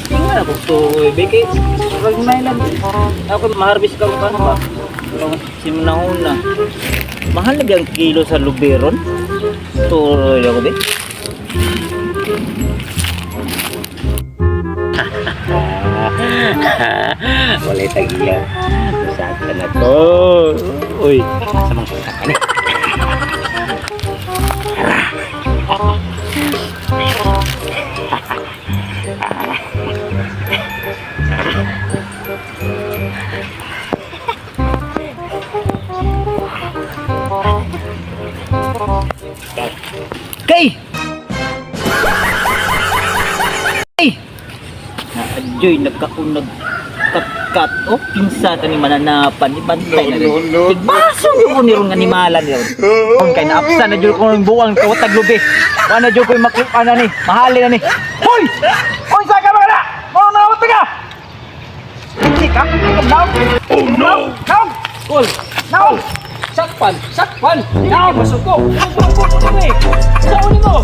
Tingnan ako to, beke. Pag may lang, ako maharbis ka pa ba? Simunahon na. Mahal na ang kilo sa luberon. Tuloy ako din. Walay tagiya. Saan ka na to? Uy, samang kita ka ni. Kay! Kay! Nakajoy, nagkaunag kat-kat. O, pinsa ka ni mananapan. Ibantay na rin. Igbaso ko nirong animalan yun. Kung kay naapsa na dyan ko ng buwang kawatag lubi. Wala dyan ko yung maklupa na ni. Mahali na ni. Hoy! Hoy, saan ka mga na? Mga nakawatag ka! Hindi ka? Down! Oh no! Down! Cool! Down! Sakpan! Sakpan! Down! Masok ko! Saan mo?